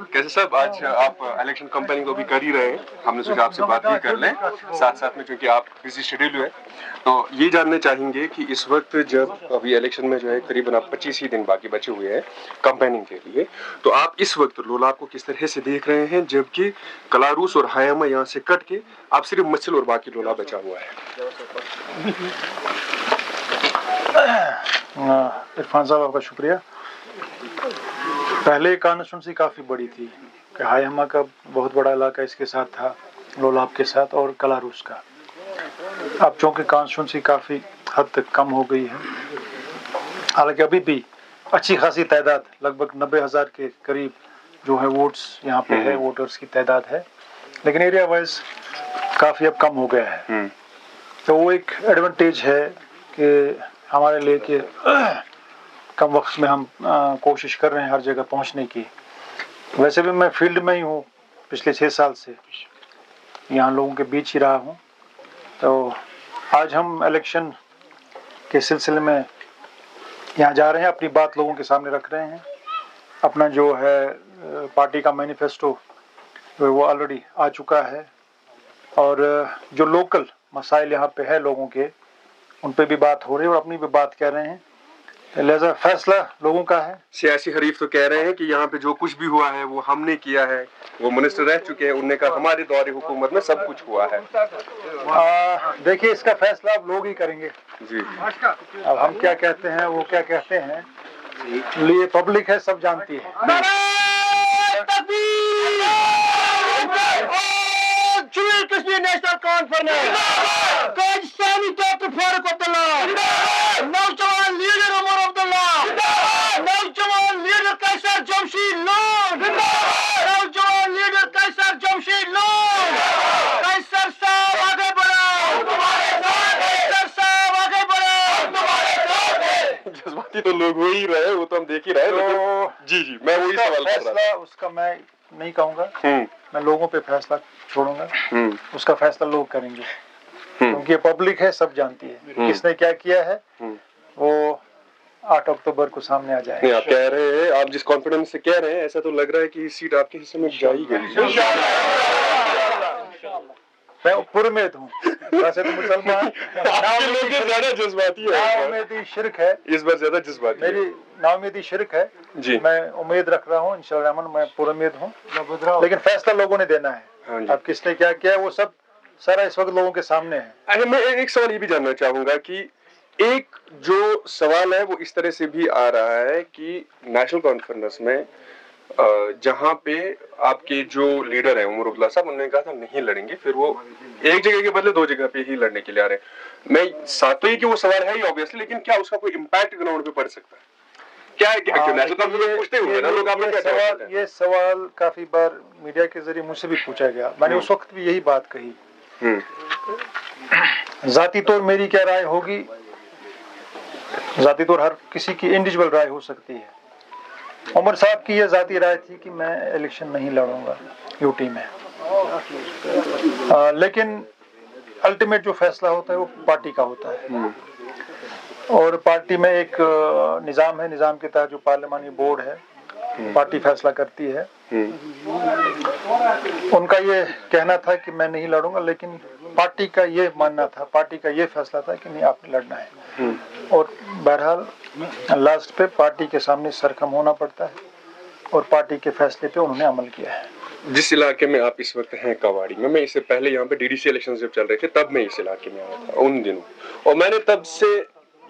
कैसे साहब, आज आप इलेक्शन कंपेनिंग को भी कर ही रहे हैं, हमने सोचा आपसे बात भी कर लें साथ साथ में, क्योंकि आप बिजी शेड्यूल है। तो ये जानना चाहेंगे कि इस वक्त जब अभी इलेक्शन में जो है करीबन आप 25 ही दिन बाकी बचे हुए हैं कंपेनिंग के लिए, तो आप इस वक्त लोलाब को किस तरह से देख रहे हैं, जबकि कलारूस और हायमा यहाँ से कट के आप सिर्फ मसल और बाकी लोला बचा हुआ है? इरफान साहब, आपका शुक्रिया। पहले कॉन्स्टिट्यूंसी काफ़ी बड़ी थी कि हायमा का बहुत बड़ा इलाका इसके साथ था, लोलाब के साथ, और कलारूस का। अब चूँकि कॉन्स्टिट्यूंसी काफ़ी हद तक कम हो गई है, हालांकि अभी भी अच्छी खासी तादाद, लगभग 90,000 के करीब जो है वोट्स यहाँ पे है, वोटर्स की तादाद है, लेकिन एरिया वाइज काफ़ी अब कम हो गया है। तो वो एक एडवांटेज है कि हमारे लिए कि कम वक्त में हम कोशिश कर रहे हैं हर जगह पहुंचने की। वैसे भी मैं फील्ड में ही हूँ, पिछले 6 साल से यहाँ लोगों के बीच ही रहा हूँ। तो आज हम इलेक्शन के सिलसिले में यहाँ जा रहे हैं, अपनी बात लोगों के सामने रख रहे हैं। अपना जो है पार्टी का मैनिफेस्टो वो ऑलरेडी आ चुका है, और जो लोकल मसाइल यहाँ पे है लोगों के, उन पे भी बात हो रही है और अपनी भी बात कह रहे हैं। लिहाजा फैसला लोगों का है। सियासी हरीफ तो कह रहे हैं कि यहाँ पे जो कुछ भी हुआ है वो हमने किया है, वो मिनिस्टर रह चुके हैं, उन्होंने कहा हमारे दौरे हुकूमत में सब कुछ हुआ है। देखिए, इसका फैसला अब लोग ही करेंगे जी। अब हम क्या कहते हैं, वो क्या कहते हैं, ये पब्लिक है, सब जानती है। National conference Pakistani doctor Farooq Abdullah, नौजवान लीडर उमर अब्दुल्ला, नौजवान लीडर कैसर जमशीद लोन, नौजवान लीडर कैसर जमशीद लोन। कैसर साहब आगे बढ़ो, कैसर साहब आगे बढ़ो। जज्बाती तो लोग हो ही रहे, वो तो हम देख ही रहे हैं। जी जी, मैं वही सवाल कर रहा था। उसका मैं नहीं कहूँगा, मैं लोगों पे फैसला छोड़ूंगा, उसका फैसला लोग करेंगे, क्योंकि ये पब्लिक है, सब जानती है किसने क्या किया है। वो 8 अक्टूबर को सामने आ जाएगा। आप कह रहे हैं, आप जिस कॉन्फिडेंस से कह रहे हैं, ऐसा तो लग रहा है कि सीट आपके हिस्से में जा ही गई। मैं पुरउम्मीद हूँ। वैसे तो मुसलमान ज्यादा जज्बाती है, नाउम्मीदी शिरक है, इस बार ज्यादा जज्बाती मेरी नाउम्मीदी शिरक है जी। मैं उम्मीद रख रहा हूँ, इंशाअल्लाह मैं पुरउम्मीद हूँ, लेकिन फैसला लोगों ने देना है। अब किसने क्या किया है वो सब सारा इस वक्त लोगों के सामने है। अच्छा, मैं एक सवाल ये भी जानना चाहूंगा कि एक जो सवाल है वो इस तरह से भी आ रहा है कि नेशनल कॉन्फ्रेंस में जहां पे आपके जो लीडर हैं उमर अब्दुल्ला साहब, उन्होंने कहा था नहीं लड़ेंगे, फिर वो एक जगह के बदले 2 जगह पे ही लड़ने के लिए आ रहे हैं। मैं साथ तो ये कि वो सवाल है ही ऑब्वियसली, लेकिन क्या उसका कोई इम्पैक्ट ग्राउंड पे पड़ सकता है? क्या है कि नेशनल कॉन्फ्रेंस पूछते हुए ना लोग, आपको क्या सवाल, ये सवाल काफी बार मीडिया के जरिए मुझसे भी पूछा गया। मैंने उस वक्त भी यही बात कही। जाती तौर मेरी क्या राय होगी, जाती तौर हर किसी की इंडिविजुअल राय हो सकती है। उमर साहब की यह जाती राय थी कि मैं इलेक्शन नहीं लड़ूंगा यूटी में, लेकिन अल्टीमेट जो फैसला होता है वो पार्टी का होता है, और पार्टी में एक निज़ाम है, निज़ाम के तहत जो पार्लिमानी बोर्ड है, पार्टी फैसला करती है। उनका ये कहना था कि मैं नहीं लड़ूंगा, लेकिन पार्टी का ये मानना था, पार्टी का ये फैसला था कि नहीं, आपने लड़ना है। और बहरहाल लास्ट पे पार्टी के सामने सरखम होना पड़ता है, और पार्टी के फैसले पे उन्होंने अमल किया है। जिस इलाके में आप इस वक्त हैं, कवाड़ी में, मैं इससे पहले यहाँ पे डीडीसी इलेक्शन जब चल रहे थे तब मैं इस इलाके में आया था उन दिनों, और मैंने तब से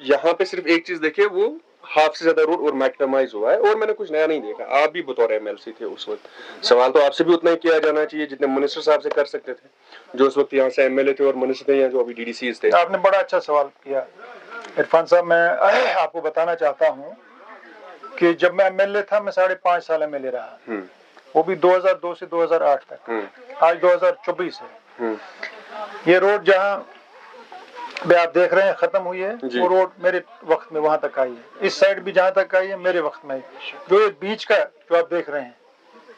यहाँ पे सिर्फ एक चीज देखी, वो हाफ से ज्यादा रोड और मैक्सिमाइज हुआ है, और मैंने कुछ नया नहीं देखा। आप भी बतौर एमएलसी थे उस वक्त, सवाल तो आपसे भी उतना ही किया जाना चाहिए जितने मिनिस्टर साहब से कर सकते थे, जो उस वक्त यहाँ से एमएलए थे और मिनिस्टर थे, या जो अभी डीडीसी थे। आपने बड़ा अच्छा सवाल किया इरफान साहब। मैं आपको बताना चाहता हूँ कि जब मैं एमएलए था, मैं 5.5 साल एमएलए रहा, वो भी 2002 से 2008 तक। आज 2024 है। ये रोड जहाँ आप देख रहे हैं खत्म हुई है, वो रोड मेरे वक्त में वहां तक आई है। इस साइड भी जहां तक आई है मेरे वक्त में। जो ये बीच का जो आप देख रहे हैं,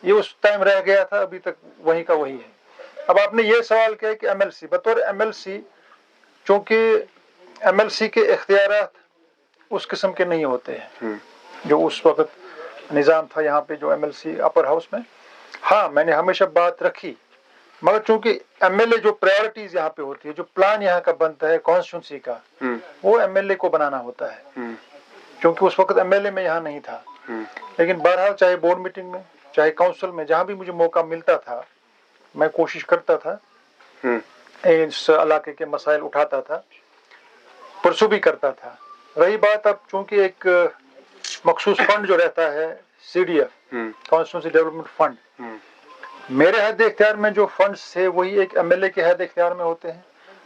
ये उस टाइम रह गया था, अभी तक वहीं का वही है। अब आपने ये सवाल किया कि एमएलसी, बतौर एमएलसी, चूंकि एमएलसी के इख्तियारात उस किस्म के नहीं होते हैं जो उस वक्त निज़ाम था यहाँ पे जो MLC अपर हाउस में, हाँ मैंने हमेशा बात रखी, मगर चूंकि MLA जो प्रायोरिटीज यहाँ पे होती है, जो प्लान यहाँ का बनता है कॉन्स्टिट्यूंसी का, वो MLA को बनाना होता है, क्योंकि उस वक्त MLA में यहाँ नहीं था। लेकिन बहरहाल चाहे बोर्ड मीटिंग में, चाहे काउंसिल में, जहाँ भी मुझे मौका मिलता था मैं कोशिश करता था, इस इलाके के मसाइल उठाता था, परसू भी करता था। रही बात अब चूंकि एक मखसूस फंड जो रहता है CDF, कॉन्स्टिट्यूंसी डेवलपमेंट फंड, मेरे हद इख्तियार में जो फंड्स थे वही एक MLA के हद इख्तियार में होते हैं,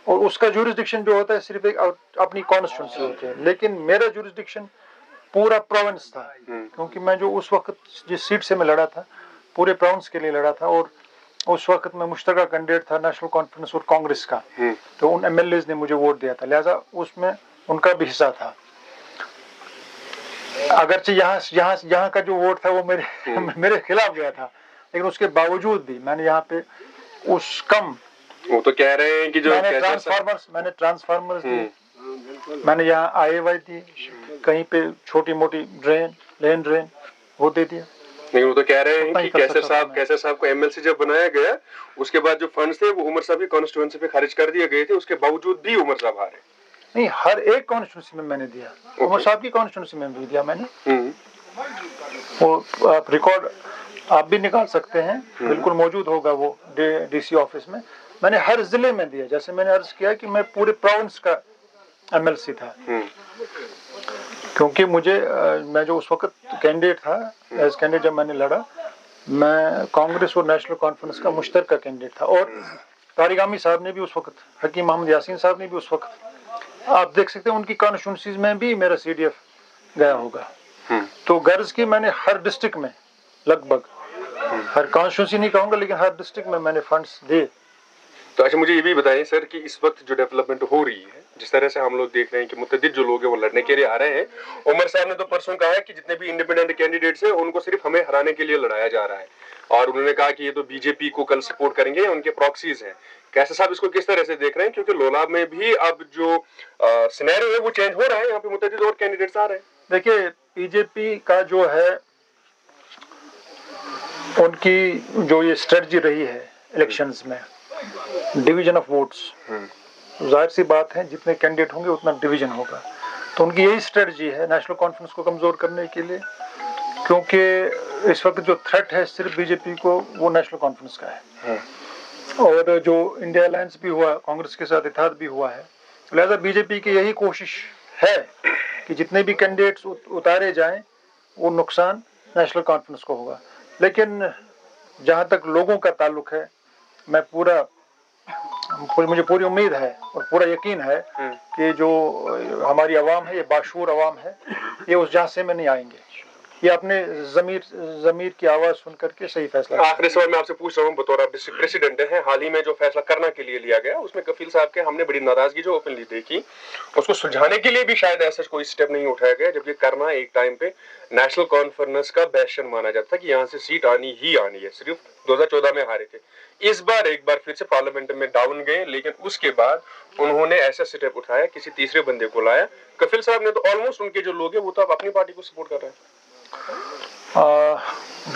और उसका जुरिस्डिक्शन जो होता है सिर्फ एक अपनी कॉन्स्टिट्यूंसी होती है। लेकिन मेरा जुरिस्डिक्शन पूरा प्रोविंस था, क्योंकि मैं जो उस वक्त जिस सीट से मैं लड़ा था पूरे प्रोविंस के लिए लड़ा था, और उस वक्त मैं मुश्तरका कैंडिडेट था नेशनल कॉन्फ्रेंस और कांग्रेस का, तो उन MLAs ने मुझे वोट दिया था, लिहाजा उसमें उनका भी हिस्सा था। अगरचे यहाँ का जो वोट था वो मेरे खिलाफ गया था, लेकिन उसके बावजूद भी मैंने यहाँ पे उस कम, वो तो कह रहे हैं कि जो मैंने ट्रांसफार्मर्स दिए, मैंने यहाँ IAY दी, कहीं पे छोटी मोटी ड्रेन वो दे दिया। लेकिन वो तो कह रहे हैं कि कैसर साहब को MLC जब बनाया गया, उसके बाद जो फंड्स थे वो उमर साहब की कॉन्स्टिट्यूएंसी पे खर्च कर दिए गए थे, उसके बावजूद भी उमर साहब हारे। नहीं, हर एक कॉन्स्टिट्यूंसी में मैंने दिया, उमर साहब की कॉन्स्टिट्यूंसी में भी दिया मैंने। वो रिकॉर्ड आप भी निकाल सकते हैं, बिल्कुल मौजूद होगा वो DC ऑफिस में। मैंने हर जिले में दिया, जैसे मैंने अर्ज किया कि मैं पूरे प्रोविंस का MLC था, क्योंकि मैं जो उस वक्त कैंडिडेट था, एज कैंडिडेट जब मैंने लड़ा, मैं कांग्रेस और नेशनल कॉन्फ्रेंस का मुश्तरका कैंडिडेट था, और तारिक आमी साहब ने भी उस वक्त, हकीम मोहम्मद यासीन साहब ने भी उस वक्त, आप देख सकते हैं उनकी कॉन्स्टिट्यूंसीज में भी मेरा CDF गया होगा। तो गर्ज की मैंने हर डिस्ट्रिक्ट में, लगभग हर कॉन्स्टिट्यूंसी नहीं कहूँगा, लेकिन हर डिस्ट्रिक्ट में मैंने फंड्स दिए। तो अच्छा, मुझे ये भी बताइए सर कि इस वक्त जो डेवलपमेंट हो रही है, जिस तरह से हम लोग देख रहे हैं कि मुतअद्दिद जो लोग हैं वो लड़ने के लिए आ रहे हैं, उमर साहब ने तो परसों कहा है कि जितने भी इंडिपेंडेंट कैंडिडेट्स हैं उनको सिर्फ हमें हराने के लिए लड़ाया जा रहा है, और उन्होंने कहा कि ये तो BJP को कल सपोर्ट करेंगे, उनके प्रॉक्सीज हैं। कैसर साहब इसको किस तरह से देख रहे हैं, क्योंकि लोलाब में भी अब जो सिनेरियो है वो चेंज हो रहा है, यहाँ पे मुतअद्दिद और कैंडिडेट्स आ रहे हैं। देखिए, BJP का जो है, उनकी जो ये स्ट्रेटजी रही है इलेक्शंस में, डिवीजन ऑफ वोट्स, जाहिर सी बात है जितने कैंडिडेट होंगे उतना डिवीजन होगा, तो उनकी यही स्ट्रेटजी है नेशनल कॉन्फ्रेंस को कमज़ोर करने के लिए, क्योंकि इस वक्त जो थ्रेट है सिर्फ BJP को, वो नेशनल कॉन्फ्रेंस का है, और जो इंडिया अलायंस भी हुआ, कांग्रेस के साथ इत्तेहाद भी हुआ है, लिहाजा BJP की यही कोशिश है कि जितने भी कैंडिडेट्स उतारे जाएं वो नुकसान नेशनल कॉन्फ्रेंस को होगा। लेकिन जहाँ तक लोगों का ताल्लुक है, मुझे पूरी उम्मीद है और पूरा यकीन है कि जो हमारी आवाम है, ये बाशूर आवाम है, ये उस झांसे में नहीं आएंगे, ये अपने ज़मीर की आवाज़ सुन करके सही फैसला। आखिरी सवाल मैं आपसे पूछ रहा हूँ, बतौर आप डिस्ट्रिक्ट प्रेसिडेंट हैं, हाल ही में जो फैसला करना के लिए लिया गया उसमें कफील साहब के हमने बड़ी नाराजगी जो ओपनली देखी, उसको सुलझाने के लिए भी शायद ऐसा कोई स्टेप नहीं उठाया गया, जबकि करना एक टाइम पे नेशनल कॉन्फ्रेंस का बैशन माना जाता था कि यहाँ से सीट आनी ही आनी है, सिर्फ 2014 में हारे थे, इस बार एक बार फिर से पार्लियामेंट में डाउन गए, लेकिन उसके बाद उन्होंने ऐसा स्टेप उठाया, किसी तीसरे बंदे को लाया। कफील साहब ने तो ऑलमोस्ट, उनके जो लोग हैं वो तो अब अपनी पार्टी को सपोर्ट कर रहे हैं।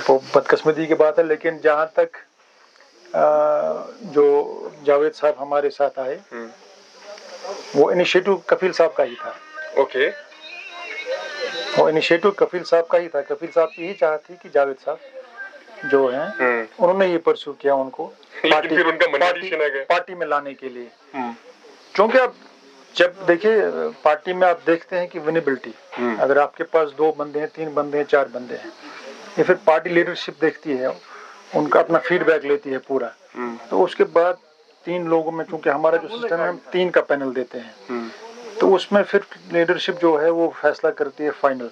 वो बदकिस्मती की बात है, लेकिन जहाँ तक जो जावेद साहब हमारे साथ आए, वो इनिशिएटिव कफील साहब का ही था। ओके, वो इनिशिएटिव कफील साहब का ही था। कफील साहब की ही चाहत थी कि जावेद साहब जो हैं उन्होंने ये परसू किया उनको पार्टी में लाने के लिए, क्योंकि अब जब देखिए पार्टी में आप देखते हैं कि विनेबिलिटी, अगर आपके पास 2 बंदे हैं, 3 बंदे हैं, 4 बंदे हैं, ये फिर पार्टी लीडरशिप देखती है, उनका अपना फीडबैक लेती है पूरा, तो उसके बाद 3 लोगों में, चूंकि हमारा जो सिस्टम है हम 3 का पैनल देते हैं, तो उसमें फिर लीडरशिप जो है वो फैसला करती है फाइनल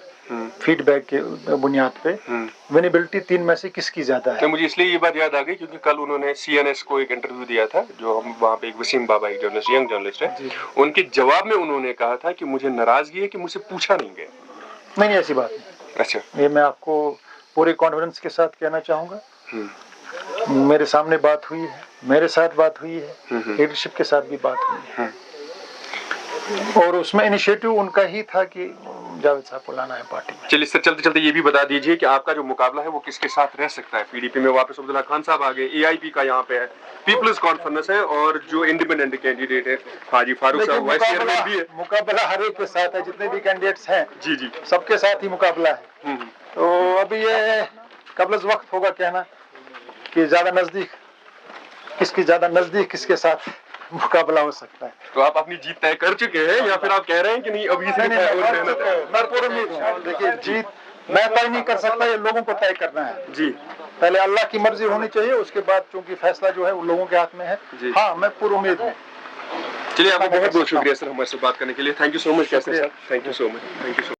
फीडबैक के बुनियाद पे, विनेबिलिटी 3 में से किसकी ज्यादा है। तो मुझे इसलिए ये बात याद आ गई क्योंकि कल उन्होंने CNS को एक इंटरव्यू दिया था, जो हम वहाँ पे एक वसीम बाबा, एक जर्नलिस्ट, यंग जर्नलिस्ट है, उनके जवाब में उन्होंने कहा था कि मुझे नाराजगी है कि मुझसे पूछा नहीं गया। नहीं, ऐसी बात नहीं। अच्छा, ये मैं आपको पूरे कॉन्फिडेंस के साथ कहना चाहूँगा, मेरे सामने बात हुई है, मेरे साथ बात हुई है, लीडरशिप के साथ भी बात हुई है। और उसमें इनिशिएटिव उनका ही था कि जावेद साहब को लाना है पार्टी में। चलिए सर, चलते चलते ये भी बता दीजिए कि आपका जो मुकाबला है वो किसके साथ रह सकता है। पीडीपी में वापस अब्दुल्ला खान साहब आ गए, एआईपी का यहाँ पे है, पीपल्स कॉन्फ्रेंस है, और जो इंडिपेंडेंट कैंडिडेट है हाजी फारूक देखिए, साहब वाइस चेयरमैन भी है। मुकाबला हर एक के साथ है, जितने भी कैंडिडेट्स हैं जी जी। सबके साथ ही मुकाबला है। तो अभी ये कबल वक्त होगा कहना कि ज्यादा नजदीक किसके साथ मुकाबला हो सकता है। तो आप अपनी जीत तय कर चुके हैं या फिर आप कह रहे हैं कि नहीं अभी से मैं पूरा उम्मीद हूँ। देखिए, जीत मैं तय नहीं कर सकता, ये लोगों को तय करना है जी। पहले अल्लाह की मर्जी होनी चाहिए, उसके बाद चूंकि फैसला जो है वो लोगों के हाथ में है। हाँ, मैं पूरी उम्मीद हूँ। चलिए, आपका बहुत बहुत शुक्रिया सर हमारे से बात करने के लिए। Thank you so much Qaiser sir, thank you so much, thank you so much.